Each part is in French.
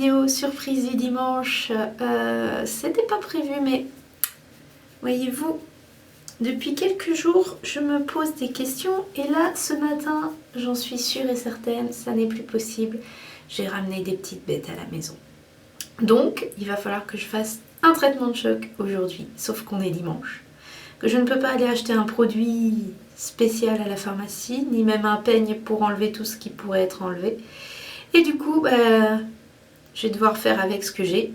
vidéo surprise du dimanche. C'était pas prévu, mais voyez-vous, depuis quelques jours, je me pose des questions. Et là, ce matin, j'en suis sûre et certaine, ça n'est plus possible. J'ai ramené des petites bêtes à la maison. Donc, il va falloir que je fasse un traitement de choc aujourd'hui, sauf qu'on est dimanche. Que je ne peux pas aller acheter un produit spécial à la pharmacie, ni même un peigne pour enlever tout ce qui pourrait être enlevé. Et du coup, je vais devoir faire avec ce que j'ai,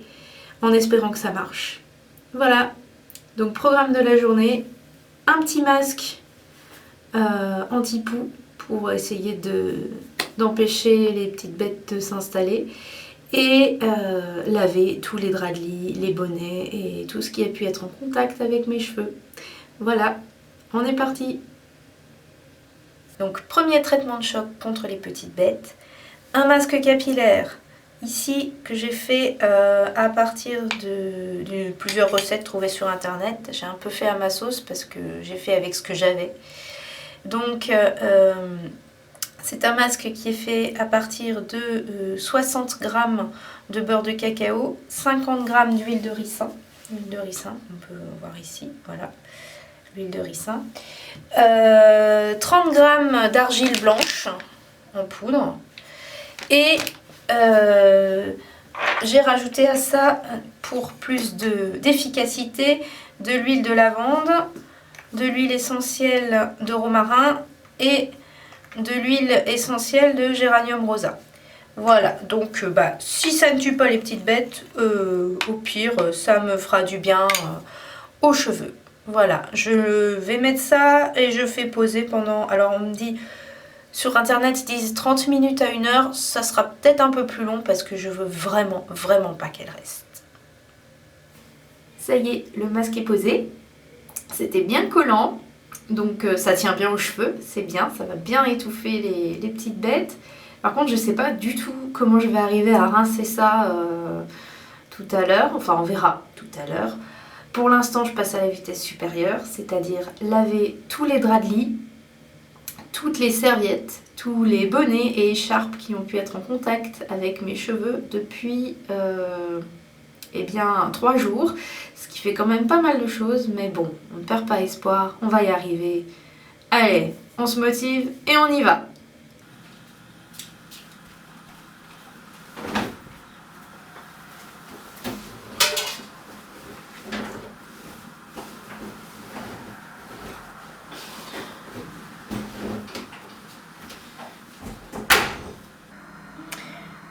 en espérant que ça marche. Voilà, donc programme de la journée, un petit masque anti-poux pour essayer d'empêcher les petites bêtes de s'installer. Et laver tous les draps de lit, les bonnets et tout ce qui a pu être en contact avec mes cheveux. Voilà, on est parti. Donc premier traitement de choc contre les petites bêtes. Un masque capillaire, ici que j'ai fait à partir de plusieurs recettes trouvées sur internet. J'ai un peu fait à ma sauce parce que j'ai fait avec ce que j'avais. Donc c'est un masque qui est fait à partir de 60 g de beurre de cacao, 50 g d'huile de ricin. L'huile de ricin, on peut voir ici, voilà, l'huile de ricin. 30 g d'argile blanche en poudre. Et j'ai rajouté à ça, pour plus d'efficacité, de l'huile de lavande, de l'huile essentielle de romarin et de l'huile essentielle de géranium rosa. Voilà, donc si ça ne tue pas les petites bêtes, au pire, ça me fera du bien aux cheveux. Voilà, je vais mettre ça et je fais poser pendant... Alors on me dit, sur internet ils disent 30 minutes à 1 heure, ça sera peut-être un peu plus long parce que je veux vraiment pas qu'elle reste. Ça y est, le masque est posé. C'était bien collant. Donc ça tient bien aux cheveux, c'est bien, ça va bien étouffer les petites bêtes. Par contre, je ne sais pas du tout comment je vais arriver à rincer ça tout à l'heure. Enfin, on verra tout à l'heure. Pour l'instant, je passe à la vitesse supérieure, c'est-à-dire laver tous les draps de lit, toutes les serviettes, tous les bonnets et écharpes qui ont pu être en contact avec mes cheveux depuis 3 jours. Ce qui fait quand même pas mal de choses, mais bon, on ne perd pas espoir, on va y arriver. Allez, on se motive et on y va.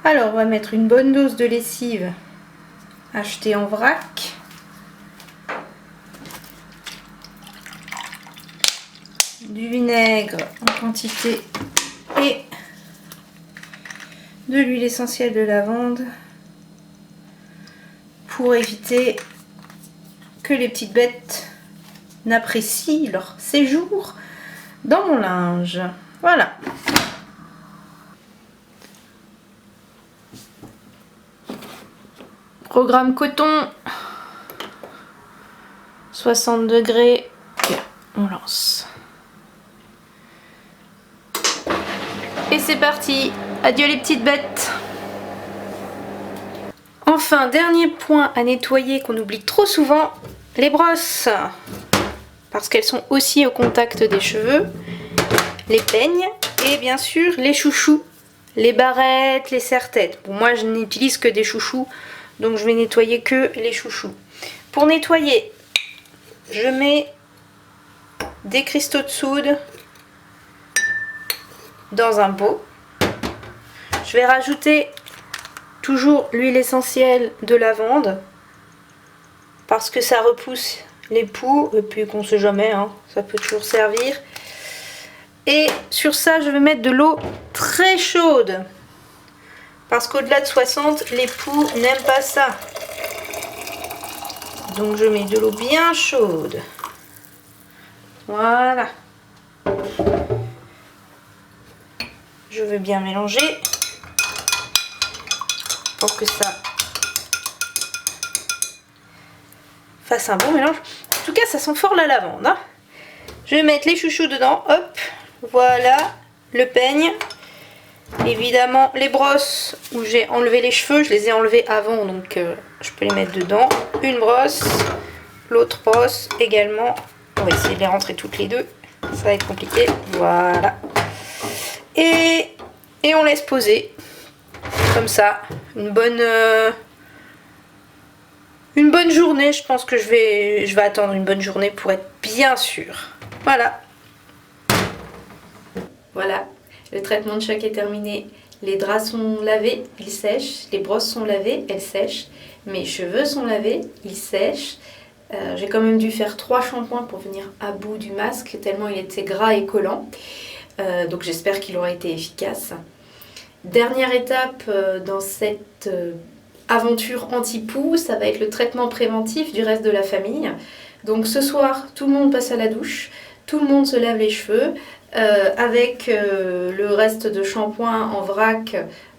Alors, on va mettre une bonne dose de lessive achetée en vrac. Du vinaigre en quantité et de l'huile essentielle de lavande pour éviter que les petites bêtes n'apprécient leur séjour dans mon linge. Voilà. Programme coton, 60 degrés, on lance. Et c'est parti, adieu les petites bêtes. Enfin, dernier point à nettoyer qu'on oublie trop souvent, les brosses. Parce qu'elles sont aussi au contact des cheveux, les peignes et bien sûr les chouchous, les barrettes, les serre-têtes. Bon, moi je n'utilise que des chouchous, donc je vais nettoyer que les chouchous. Pour nettoyer, je mets des cristaux de soude dans un pot. Je vais rajouter toujours l'huile essentielle de lavande parce que ça repousse les poux et puis qu'on sait jamais, hein, ça peut toujours servir. Et sur ça, je vais mettre de l'eau très chaude parce qu'au-delà de 60, les poux n'aiment pas ça. Donc je mets de l'eau bien chaude. Voilà. Je veux bien mélanger pour que ça fasse un bon mélange. En tout cas, ça sent fort la lavande, hein. Je vais mettre les chouchous dedans, hop, voilà, le peigne. Évidemment, les brosses où j'ai enlevé les cheveux, je les ai enlevés avant, donc je peux les mettre dedans. Une brosse, l'autre brosse également. On va essayer de les rentrer toutes les deux. Ça va être compliqué. Voilà. Et on laisse poser. Comme ça. Une bonne journée. Je pense que je vais attendre une bonne journée pour être bien sûre. Voilà. Voilà. Le traitement de choc est terminé. Les draps sont lavés, ils sèchent. Les brosses sont lavées, elles sèchent. Mes cheveux sont lavés, ils sèchent. J'ai quand même dû faire 3 shampoings pour venir à bout du masque, tellement il était gras et collant. Donc j'espère qu'il aura été efficace. Dernière étape dans cette aventure anti-poux, ça va être le traitement préventif du reste de la famille. Donc ce soir, tout le monde passe à la douche, tout le monde se lave les cheveux, avec le reste de shampoing en vrac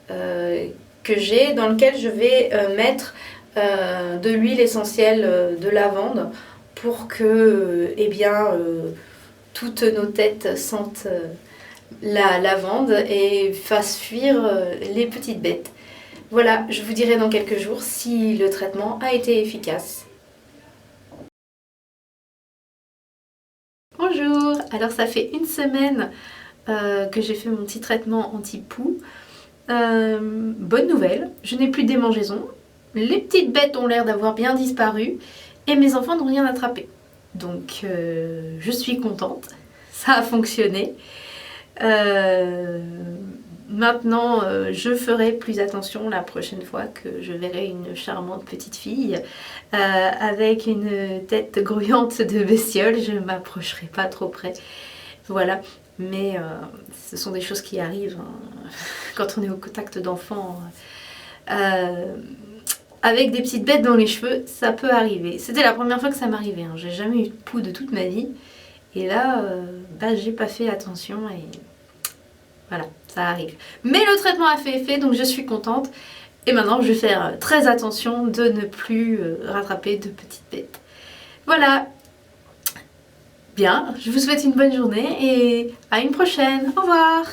que j'ai, dans lequel je vais mettre de l'huile essentielle de lavande pour que toutes nos têtes sentent la lavande et fassent fuir les petites bêtes. Voilà, je vous dirai dans quelques jours si le traitement a été efficace. Bonjour, alors ça fait une semaine que j'ai fait mon petit traitement anti-poux. Bonne nouvelle, je n'ai plus de démangeaisons. Les petites bêtes ont l'air d'avoir bien disparu et mes enfants n'ont rien attrapé. Donc je suis contente, ça a fonctionné. Maintenant, je ferai plus attention la prochaine fois que je verrai une charmante petite fille avec une tête grouillante de bestiole. Je ne m'approcherai pas trop près. Voilà, mais ce sont des choses qui arrivent hein, quand on est au contact d'enfants. Avec des petites bêtes dans les cheveux, ça peut arriver. C'était la première fois que ça m'arrivait. Hein. J'ai jamais eu de poux de toute ma vie. Et là, j'ai pas fait attention et voilà, ça arrive. Mais le traitement a fait effet, donc je suis contente. Et maintenant, je vais faire très attention de ne plus rattraper de petites bêtes. Voilà. Bien, je vous souhaite une bonne journée et à une prochaine. Au revoir.